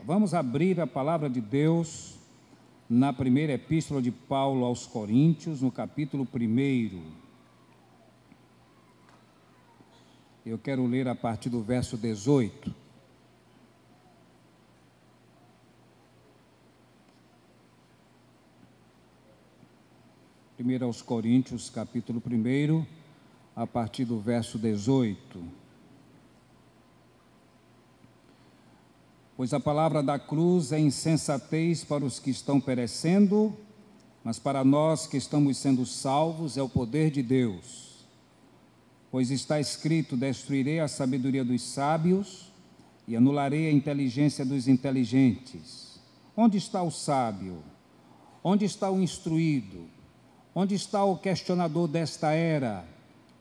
Vamos abrir a palavra de Deus na primeira epístola de Paulo aos Coríntios, no capítulo 1. Eu quero ler a partir do verso 18. Primeiro aos Coríntios, capítulo 1, a partir do verso 18. Pois a palavra da cruz é insensatez para os que estão perecendo, mas para nós que estamos sendo salvos é o poder de Deus. Pois está escrito: destruirei a sabedoria dos sábios e anularei a inteligência dos inteligentes. Onde está o sábio? Onde está o instruído? Onde está o questionador desta era?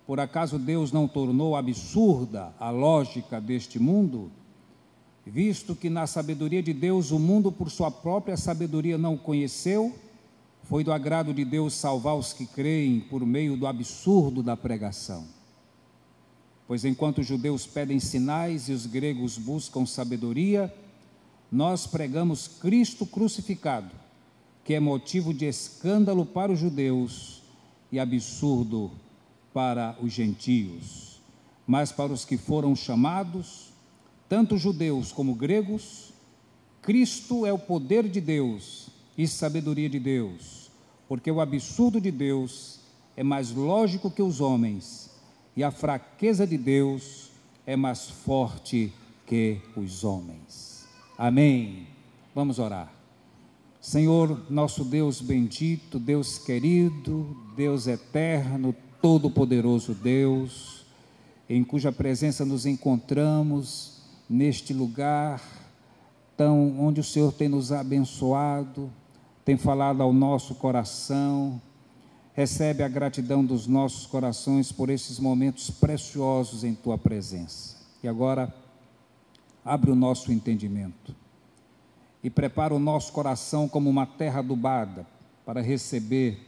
Por acaso Deus não tornou absurda a lógica deste mundo? Visto que na sabedoria de Deus o mundo por sua própria sabedoria não o conheceu, foi do agrado de Deus salvar os que creem por meio do absurdo da pregação. Pois enquanto os judeus pedem sinais e os gregos buscam sabedoria, nós pregamos Cristo crucificado, que é motivo de escândalo para os judeus e absurdo para os gentios. Mas para os que foram chamados, tanto judeus como gregos, Cristo é o poder de Deus e sabedoria de Deus, porque o absurdo de Deus é mais lógico que os homens, e a fraqueza de Deus é mais forte que os homens. Amém. Vamos orar. Senhor, nosso Deus bendito, Deus querido, Deus eterno, todo-poderoso Deus, em cuja presença nos encontramos neste lugar onde o Senhor tem nos abençoado, tem falado ao nosso coração. Recebe a gratidão dos nossos corações por esses momentos preciosos em Tua presença. E agora, abre o nosso entendimento e prepara o nosso coração como uma terra adubada para receber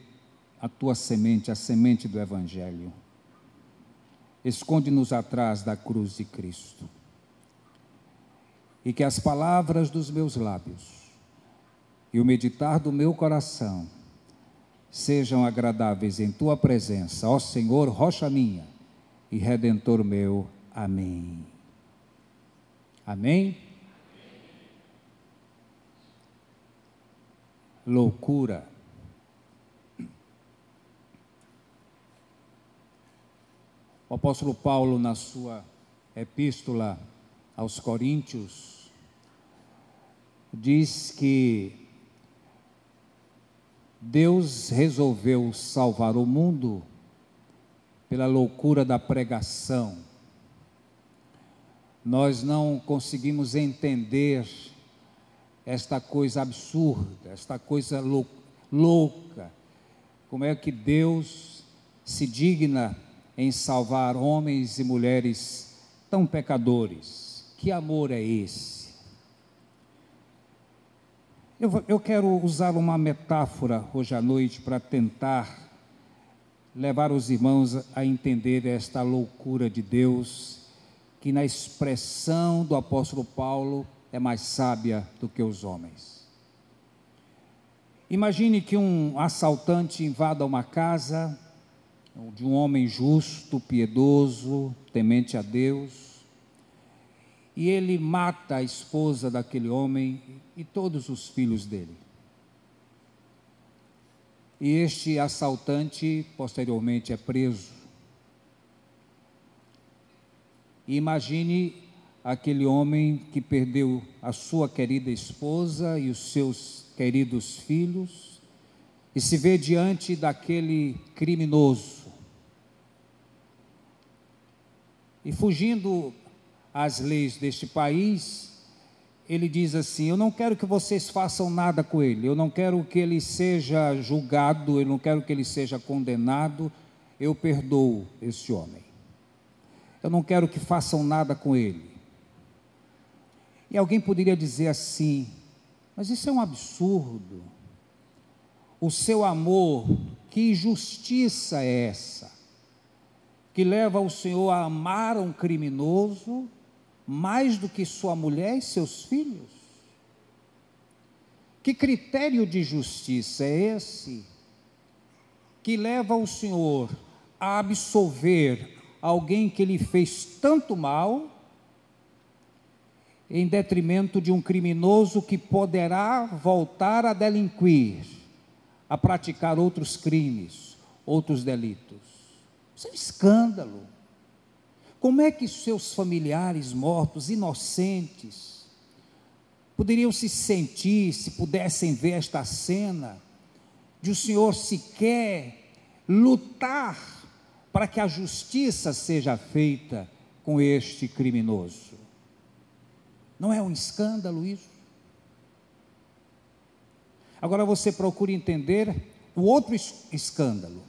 a Tua semente, a semente do Evangelho. Esconde-nos atrás da cruz de Cristo. E que as palavras dos meus lábios e o meditar do meu coração sejam agradáveis em Tua presença, ó Senhor, rocha minha e Redentor meu. Amém. Amém? Loucura. O apóstolo Paulo, na sua epístola aos Coríntios, diz que Deus resolveu salvar o mundo pela loucura da pregação. Nós não conseguimos entender esta coisa absurda, esta coisa louca. Como é que Deus se digna em salvar homens e mulheres tão pecadores? Que amor é esse? Eu quero usar uma metáfora hoje à noite para tentar levar os irmãos a entender esta loucura de Deus, que na expressão do apóstolo Paulo é mais sábia do que os homens. Imagine que um assaltante invada uma casa de um homem justo, piedoso, temente a Deus, e ele mata a esposa daquele homem e todos os filhos dele. E este assaltante posteriormente é preso. E imagine aquele homem que perdeu a sua querida esposa e os seus queridos filhos e se vê diante daquele criminoso. E fugindo às leis deste país, ele diz assim: eu não quero que vocês façam nada com ele, eu não quero que ele seja julgado, eu não quero que ele seja condenado, eu perdoo esse homem. Eu não quero que façam nada com ele. E alguém poderia dizer assim: mas isso é um absurdo. O seu amor, que injustiça é essa? Que leva o Senhor a amar um criminoso mais do que sua mulher e seus filhos? Que critério de justiça é esse que leva o Senhor a absolver alguém que lhe fez tanto mal, em detrimento de um criminoso que poderá voltar a delinquir, a praticar outros crimes, outros delitos? Isso é um escândalo. Como é que seus familiares mortos, inocentes, poderiam se sentir, se pudessem ver esta cena, de o Senhor sequer lutar para que a justiça seja feita com este criminoso? Não é um escândalo isso? Agora você procura entender o outro escândalo.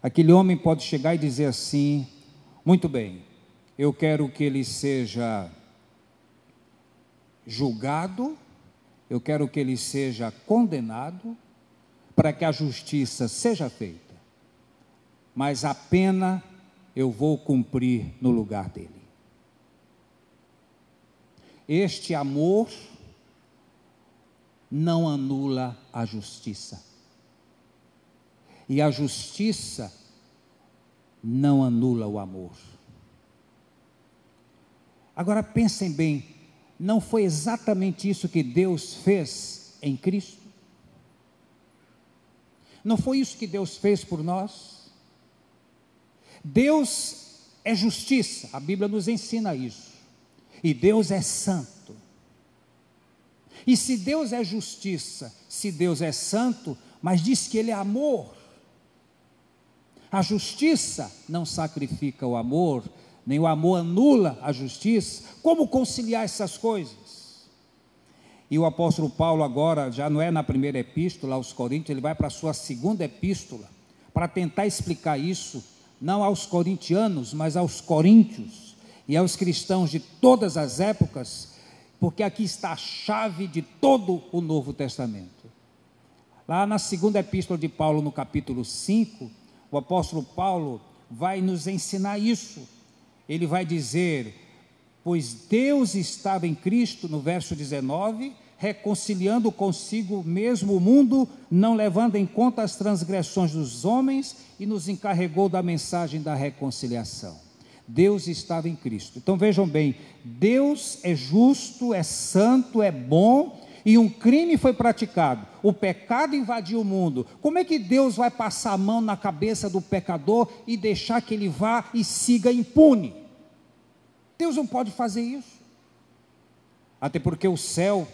Aquele homem pode chegar e dizer assim: muito bem, eu quero que ele seja julgado, eu quero que ele seja condenado, para que a justiça seja feita, mas a pena eu vou cumprir no lugar dele. Este amor não anula a justiça, e a justiça não anula o amor. Agora pensem bem, não foi exatamente isso que Deus fez em Cristo? Não foi isso que Deus fez por nós? Deus é justiça, a Bíblia nos ensina isso, e Deus é santo. E se Deus é justiça, se Deus é santo, mas diz que Ele é amor, a justiça não sacrifica o amor, nem o amor anula a justiça. Como conciliar essas coisas? E o apóstolo Paulo agora, já não é na primeira epístola aos Coríntios, ele vai para a sua segunda epístola, para tentar explicar isso, não aos corintianos, mas aos coríntios, e aos cristãos de todas as épocas, porque aqui está a chave de todo o Novo Testamento. Lá na segunda epístola de Paulo, no capítulo 5, o apóstolo Paulo vai nos ensinar isso. Ele vai dizer: pois Deus estava em Cristo, no verso 19, reconciliando consigo mesmo o mundo, não levando em conta as transgressões dos homens, e nos encarregou da mensagem da reconciliação. Deus estava em Cristo. Então vejam bem, Deus é justo, é santo, é bom, e um crime foi praticado, o pecado invadiu o mundo. Como é que Deus vai passar a mão na cabeça do pecador e deixar que ele vá e siga impune? Deus não pode fazer isso. Até porque o céu,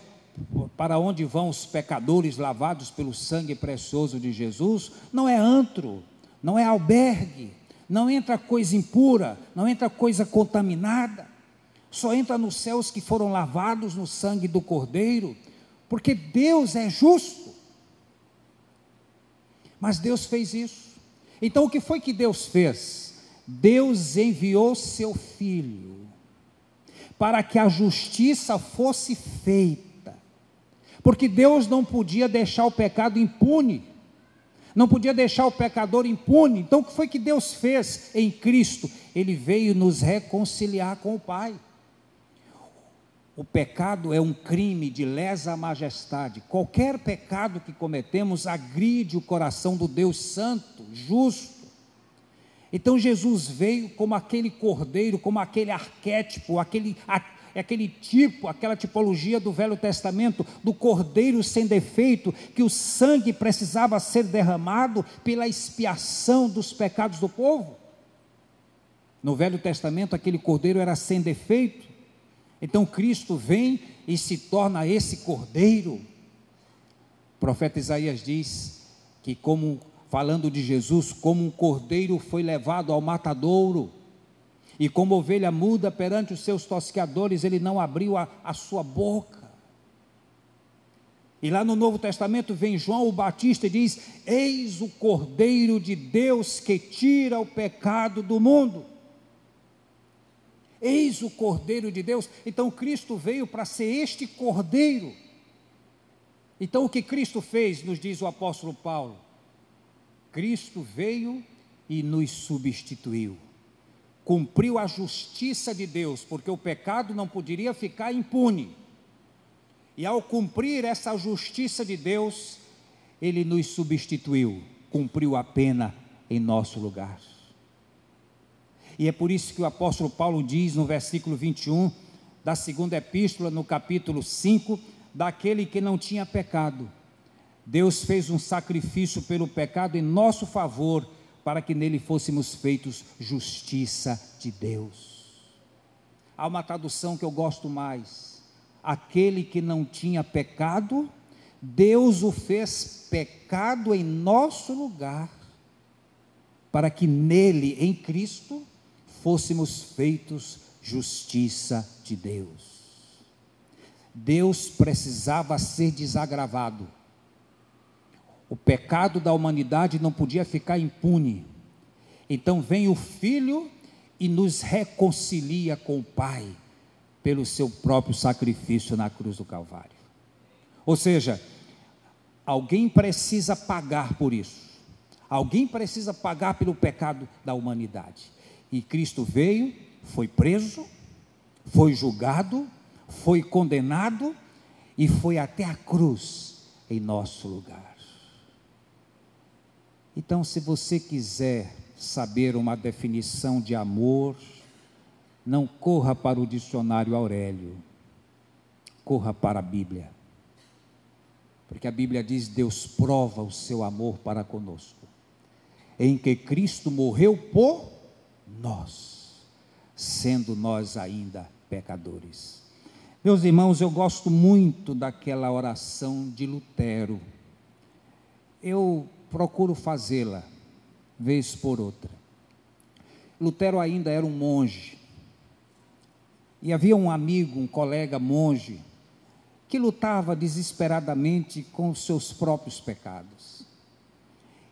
para onde vão os pecadores lavados pelo sangue precioso de Jesus, não é antro, não é albergue, não entra coisa impura, não entra coisa contaminada, só entra nos céus que foram lavados no sangue do Cordeiro, porque Deus é justo. Mas Deus fez isso. Então o que foi que Deus fez? Deus enviou seu Filho, para que a justiça fosse feita, porque Deus não podia deixar o pecado impune, não podia deixar o pecador impune. Então o que foi que Deus fez em Cristo? Ele veio nos reconciliar com o Pai. O pecado é um crime de lesa majestade. Qualquer pecado que cometemos agride o coração do Deus santo, justo. Então Jesus veio como aquele cordeiro, como aquele arquétipo, aquele tipo, aquela tipologia do Velho Testamento, do cordeiro sem defeito, que o sangue precisava ser derramado pela expiação dos pecados do povo. No Velho Testamento aquele cordeiro era sem defeito. Então Cristo vem e se torna esse cordeiro. O profeta Isaías diz que, falando de Jesus, como um cordeiro foi levado ao matadouro, e como ovelha muda perante os seus tosqueadores, ele não abriu a sua boca. E lá no Novo Testamento vem João o Batista e diz: eis o Cordeiro de Deus que tira o pecado do mundo. Eis o Cordeiro de Deus. Então Cristo veio para ser este Cordeiro. Então o que Cristo fez, nos diz o apóstolo Paulo? Cristo veio e nos substituiu, cumpriu a justiça de Deus, porque o pecado não poderia ficar impune, E ao cumprir essa justiça de Deus, Ele nos substituiu, cumpriu a pena em nosso lugar. E é por isso que o apóstolo Paulo diz no versículo 21 da segunda epístola, no capítulo 5, daquele que não tinha pecado. Deus fez um sacrifício pelo pecado em nosso favor, para que nele fôssemos feitos justiça de Deus. Há uma tradução que eu gosto mais: aquele que não tinha pecado, Deus o fez pecado em nosso lugar, para que nele, em Cristo, fôssemos feitos justiça de Deus. Deus precisava ser desagravado. O pecado da humanidade não podia ficar impune. Então vem o Filho e nos reconcilia com o Pai, pelo seu próprio sacrifício na cruz do Calvário. Ou seja, alguém precisa pagar por isso. Alguém precisa pagar pelo pecado da humanidade. E Cristo veio, foi preso, foi julgado, foi condenado e foi até a cruz em nosso lugar. Então, se você quiser saber uma definição de amor, não corra para o dicionário Aurélio, corra para a Bíblia. Porque a Bíblia diz: Deus prova o seu amor para conosco, em que Cristo morreu por nós, sendo nós ainda pecadores. Meus irmãos, eu gosto muito daquela oração de Lutero. Eu procuro fazê-la, vez por outra. Lutero ainda era um monge, e havia um amigo, um colega monge, que lutava desesperadamente com os seus próprios pecados.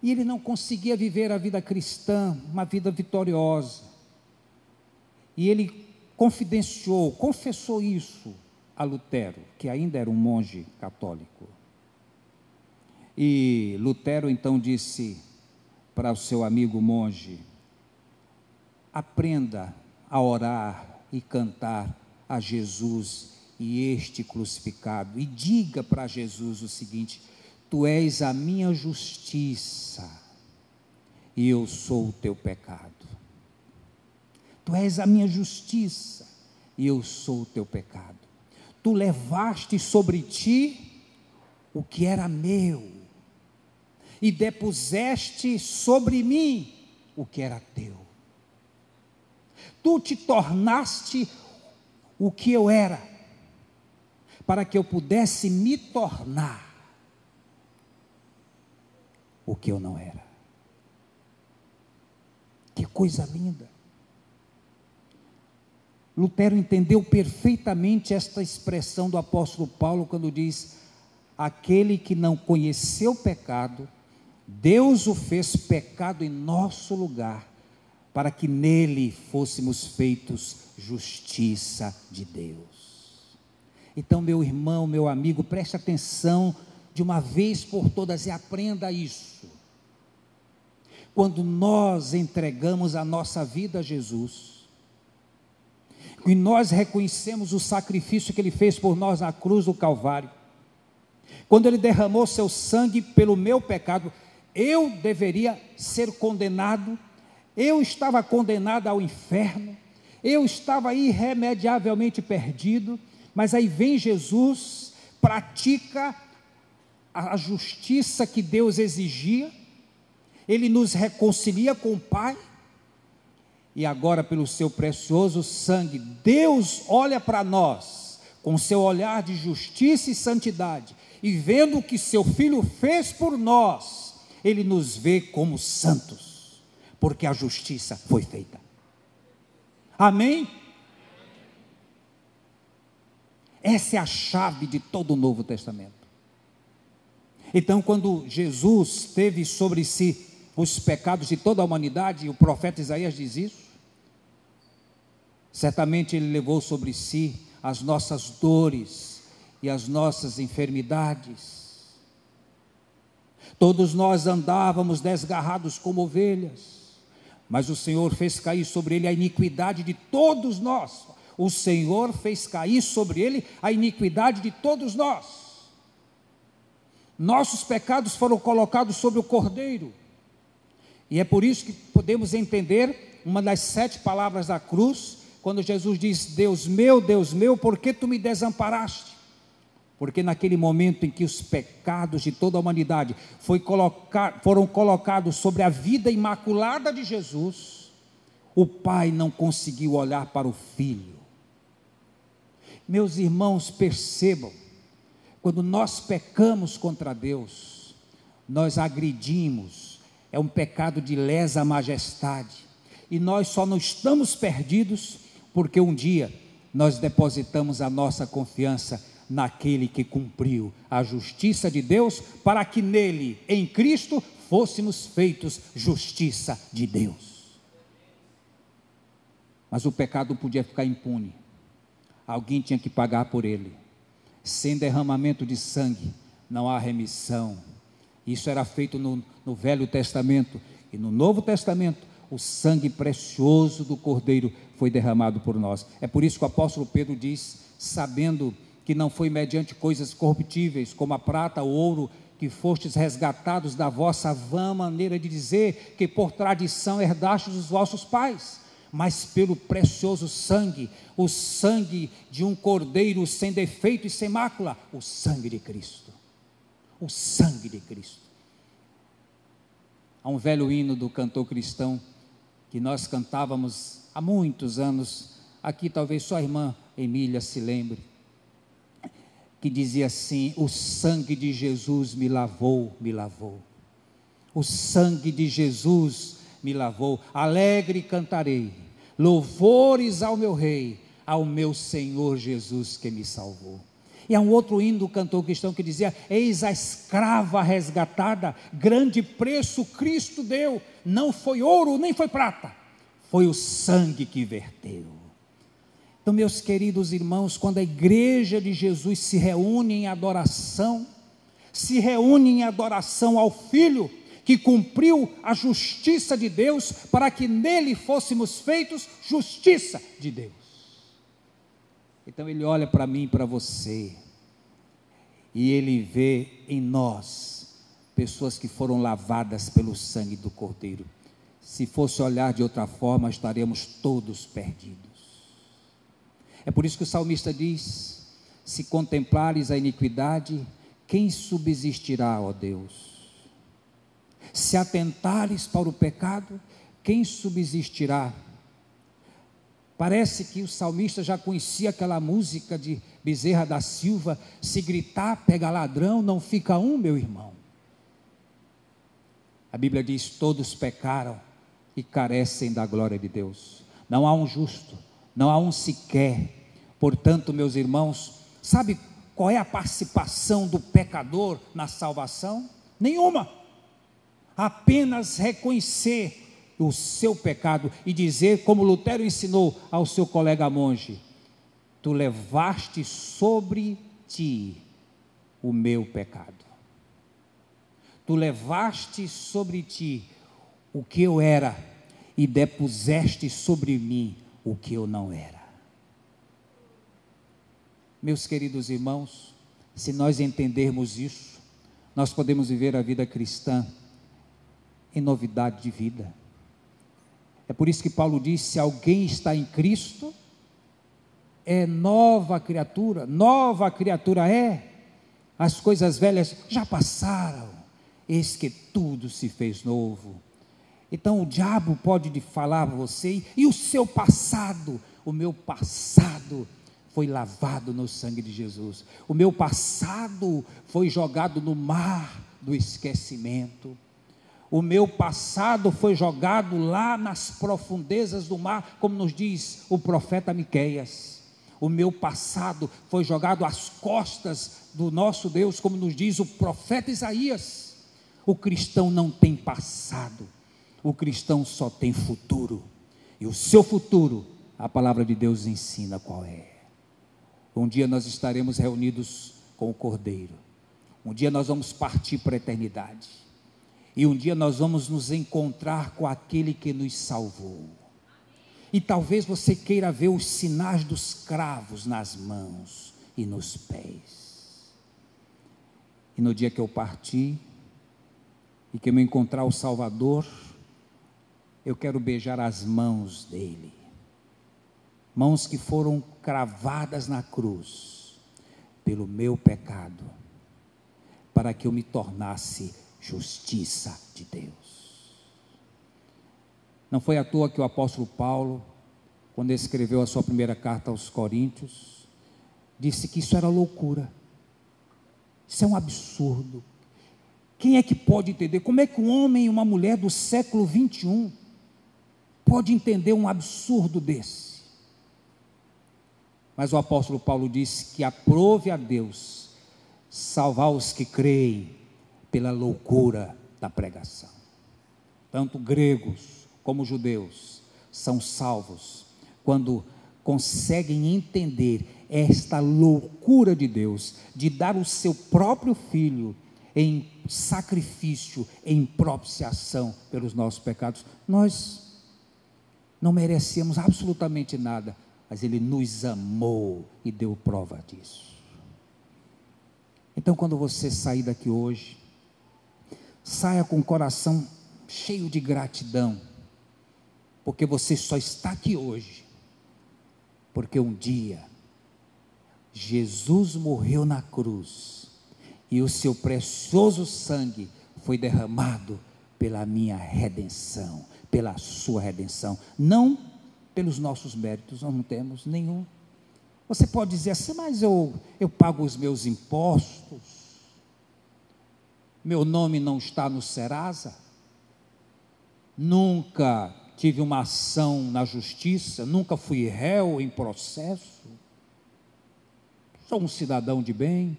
E ele não conseguia viver a vida cristã, uma vida vitoriosa. E ele confessou isso a Lutero, que ainda era um monge católico. E Lutero então disse para o seu amigo monge: aprenda a orar e cantar a Jesus e este crucificado, e diga para Jesus o seguinte: tu és a minha justiça e eu sou o teu pecado. Tu és a minha justiça e eu sou o teu pecado. Tu levaste sobre ti o que era meu e depuseste sobre mim o que era teu. Tu te tornaste o que eu era, para que eu pudesse me tornar o que eu não era. Que coisa linda! Lutero entendeu perfeitamente esta expressão do apóstolo Paulo, quando diz: aquele que não conheceu pecado, Deus o fez pecado em nosso lugar, para que nele fôssemos feitos justiça de Deus. Então, meu irmão, meu amigo, preste atenção de uma vez por todas e aprenda isso. Quando nós entregamos a nossa vida a Jesus, e nós reconhecemos o sacrifício que Ele fez por nós na cruz do Calvário, quando Ele derramou seu sangue pelo meu pecado, eu deveria ser condenado, eu estava condenado ao inferno, eu estava irremediavelmente perdido, mas aí vem Jesus, pratica a justiça que Deus exigia, Ele nos reconcilia com o Pai, e agora pelo seu precioso sangue, Deus olha para nós, com seu olhar de justiça e santidade, e vendo o que seu Filho fez por nós, Ele nos vê como santos, porque a justiça foi feita. Amém? Essa é a chave de todo o Novo Testamento. Então, quando Jesus teve sobre si os pecados de toda a humanidade, e o profeta Isaías diz isso, certamente Ele levou sobre si as nossas dores e as nossas enfermidades. Todos nós andávamos desgarrados como ovelhas, mas o Senhor fez cair sobre Ele a iniquidade de todos nós. O Senhor fez cair sobre ele a iniquidade de todos nós. Nossos pecados foram colocados sobre o Cordeiro. E é por isso que podemos entender uma das 7 palavras da cruz, quando Jesus diz: Deus meu, por que tu me desamparaste? Porque naquele momento em que os pecados de toda a humanidade foram colocados sobre a vida imaculada de Jesus, o Pai não conseguiu olhar para o Filho. Meus irmãos, percebam, quando nós pecamos contra Deus, nós agredimos, é um pecado de lesa majestade, e nós só não estamos perdidos, porque um dia nós depositamos a nossa confiança naquele que cumpriu a justiça de Deus, para que nele, em Cristo, fôssemos feitos justiça de Deus. Mas o pecado não podia ficar impune. Alguém tinha que pagar por ele. Sem derramamento de sangue não há remissão. Isso era feito no Velho Testamento. E no Novo Testamento, o sangue precioso do Cordeiro foi derramado por nós. É por isso que o apóstolo Pedro diz: sabendo que não foi mediante coisas corruptíveis, como a prata ou ouro, que fostes resgatados da vossa vã maneira de dizer, que por tradição herdastes dos vossos pais, mas pelo precioso sangue, o sangue de um cordeiro sem defeito e sem mácula, o sangue de Cristo. O sangue de Cristo. Há um velho hino do cantor cristão, que nós cantávamos há muitos anos, aqui talvez só a irmã Emília se lembre, que dizia assim: o sangue de Jesus me lavou, me lavou. O sangue de Jesus me lavou. Alegre cantarei, louvores ao meu Rei, ao meu Senhor Jesus que me salvou. E há um outro hino do cantor cristão que dizia: eis a escrava resgatada, grande preço Cristo deu, não foi ouro nem foi prata, foi o sangue que verteu. Então, meus queridos irmãos, quando a igreja de Jesus se reúne em adoração ao Filho, que cumpriu a justiça de Deus, para que nele fôssemos feitos justiça de Deus. Então ele olha para mim e para você, e ele vê em nós pessoas que foram lavadas pelo sangue do Cordeiro. Se fosse olhar de outra forma, estaremos todos perdidos. É por isso que o salmista diz: se contemplares a iniquidade, quem subsistirá, ó Deus? Se atentares para o pecado, quem subsistirá? Parece que o salmista já conhecia aquela música de Bezerra da Silva: se gritar, pega ladrão, não fica um, meu irmão. A Bíblia diz: todos pecaram e carecem da glória de Deus. Não há um justo, não há um sequer. Portanto, meus irmãos, sabe qual é a participação do pecador na salvação? Nenhuma. Apenas reconhecer o seu pecado e dizer, como Lutero ensinou ao seu colega monge: tu levaste sobre ti o meu pecado. Tu levaste sobre ti o que eu era e depuseste sobre mim o que eu não era. Meus queridos irmãos, se nós entendermos isso, nós podemos viver a vida cristã em novidade de vida. É por isso que Paulo diz: se alguém está em Cristo, é nova criatura é, as coisas velhas já passaram, eis que tudo se fez novo. Então o diabo pode falar a você: e o seu passado? O meu passado foi lavado no sangue de Jesus. O meu passado foi jogado no mar do esquecimento. O meu passado foi jogado lá nas profundezas do mar, como nos diz o profeta Miqueias. O meu passado foi jogado às costas do nosso Deus, como nos diz o profeta Isaías. O cristão não tem passado, o cristão só tem futuro. E o seu futuro, a palavra de Deus ensina qual é. Um dia nós estaremos reunidos com o Cordeiro. Um dia nós vamos partir para a eternidade. E um dia nós vamos nos encontrar com aquele que nos salvou. E talvez você queira ver os sinais dos cravos nas mãos e nos pés. E no dia que eu partir, e que eu me encontrar o Salvador, eu quero beijar as mãos dele. Mãos que foram cravadas na cruz, pelo meu pecado, para que eu me tornasse justiça de Deus. Não foi à toa que o apóstolo Paulo, quando escreveu a sua primeira carta aos Coríntios, disse que isso era loucura. Isso é um absurdo. Quem é que pode entender? Como é que um homem e uma mulher do século 21 pode entender um absurdo desse? Mas o apóstolo Paulo disse que aprove a Deus salvar os que creem pela loucura da pregação. Tanto gregos como judeus são salvos quando conseguem entender esta loucura de Deus, de dar o seu próprio filho em sacrifício, em propiciação pelos nossos pecados. Nós não merecemos absolutamente nada, mas ele nos amou e deu prova disso. Então, quando você sair daqui hoje, saia com o coração cheio de gratidão, porque você só está aqui hoje, porque um dia Jesus morreu na cruz, e o seu precioso sangue foi derramado pela minha redenção, pela sua redenção, não pelos nossos méritos, nós não temos nenhum. Você pode dizer assim, mas eu pago os meus impostos, meu nome não está no Serasa, nunca tive uma ação na justiça, nunca fui réu em processo, sou um cidadão de bem,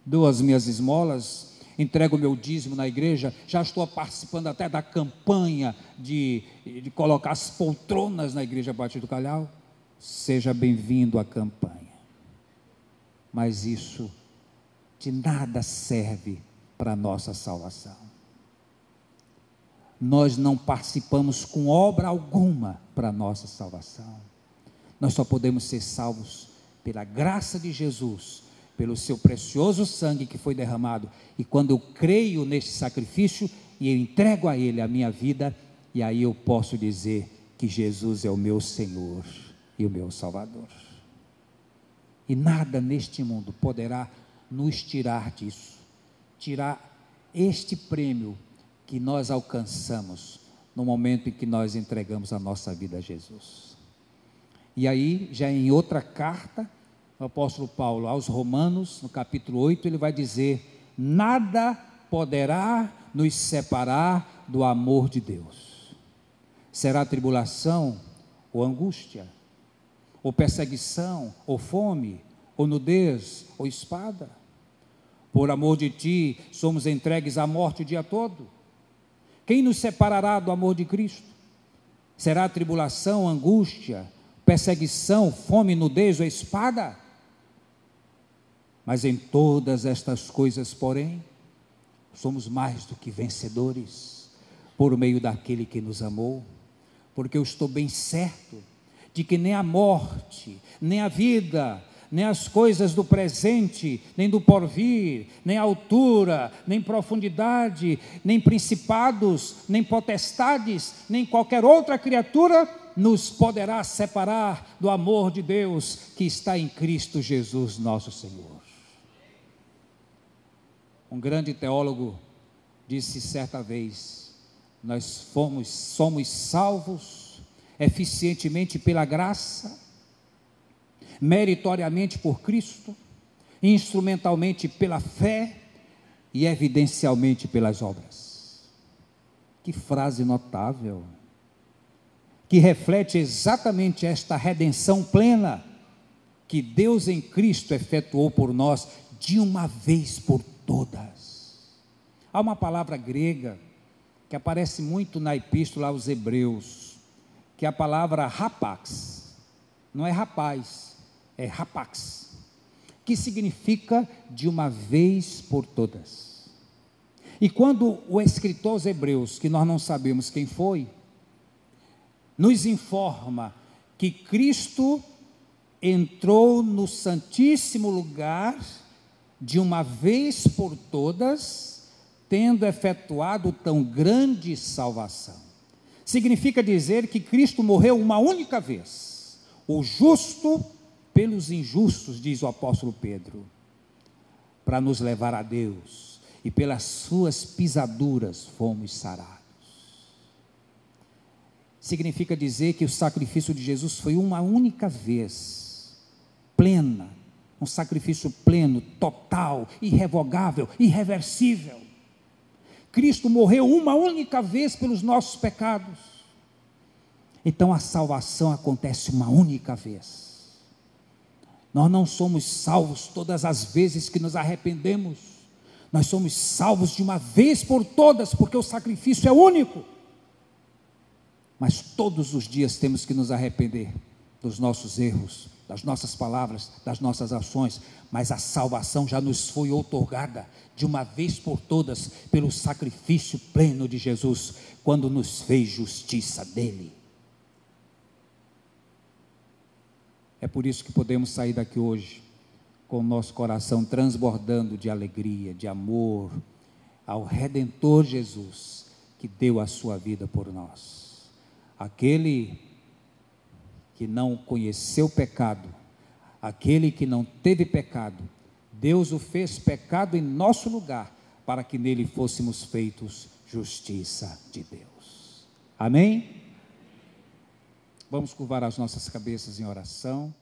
dou as minhas esmolas, entrego o meu dízimo na igreja, já estou participando até da campanha de colocar as poltronas na igreja Batista do Calhau. Seja bem-vindo à campanha, mas isso de nada serve para a nossa salvação. Nós não participamos com obra alguma para a nossa salvação. Nós só podemos ser salvos pela graça de Jesus, pelo seu precioso sangue que foi derramado, e quando eu creio neste sacrifício, e eu entrego a ele a minha vida, e aí eu posso dizer que Jesus é o meu Senhor e o meu Salvador, e nada neste mundo poderá nos tirar disso, tirar este prêmio que nós alcançamos no momento em que nós entregamos a nossa vida a Jesus. E aí, já em outra carta, o apóstolo Paulo aos Romanos, no capítulo 8, ele vai dizer: nada poderá nos separar do amor de Deus. Será tribulação ou angústia, ou perseguição, ou fome, ou nudez, ou espada. Por amor de ti, somos entregues à morte o dia todo. Quem nos separará do amor de Cristo? Será tribulação, angústia, perseguição, fome, nudez ou espada? Mas em todas estas coisas, porém, somos mais do que vencedores, por meio daquele que nos amou, porque eu estou bem certo de que nem a morte, nem a vida, nem as coisas do presente, nem do porvir, nem a altura, nem profundidade, nem principados, nem potestades, nem qualquer outra criatura nos poderá separar do amor de Deus que está em Cristo Jesus nosso Senhor. Um grande teólogo disse certa vez: nós somos salvos eficientemente pela graça, meritoriamente por Cristo, instrumentalmente pela fé e evidencialmente pelas obras. Que frase notável, que reflete exatamente esta redenção plena que Deus em Cristo efetuou por nós de uma vez por todas. Há uma palavra grega que aparece muito na epístola aos Hebreus, que é a palavra rapax, não é rapaz, é rapax, que significa de uma vez por todas. E quando o escritor aos Hebreus, que nós não sabemos quem foi, nos informa que Cristo entrou no Santíssimo Lugar de uma vez por todas, tendo efetuado tão grande salvação. Significa dizer que Cristo morreu uma única vez, o justo pelos injustos, diz o apóstolo Pedro, para nos levar a Deus, e pelas suas pisaduras fomos sarados. Significa dizer que o sacrifício de Jesus foi uma única vez, plena, um sacrifício pleno, total, irrevogável, irreversível. Cristo morreu uma única vez pelos nossos pecados. Então a salvação acontece uma única vez. Nós não somos salvos todas as vezes que nos arrependemos. Nós somos salvos de uma vez por todas, porque o sacrifício é único. Mas todos os dias temos que nos arrepender dos nossos erros, das nossas palavras, das nossas ações. Mas a salvação já nos foi outorgada de uma vez por todas pelo sacrifício pleno de Jesus, quando nos fez justiça dele. É por isso que podemos sair daqui hoje com o nosso coração transbordando de alegria, de amor ao Redentor Jesus, que deu a sua vida por nós. Aquele que não conheceu pecado, aquele que não teve pecado, Deus o fez pecado em nosso lugar, para que nele fôssemos feitos justiça de Deus. Amém? Vamos curvar as nossas cabeças em oração.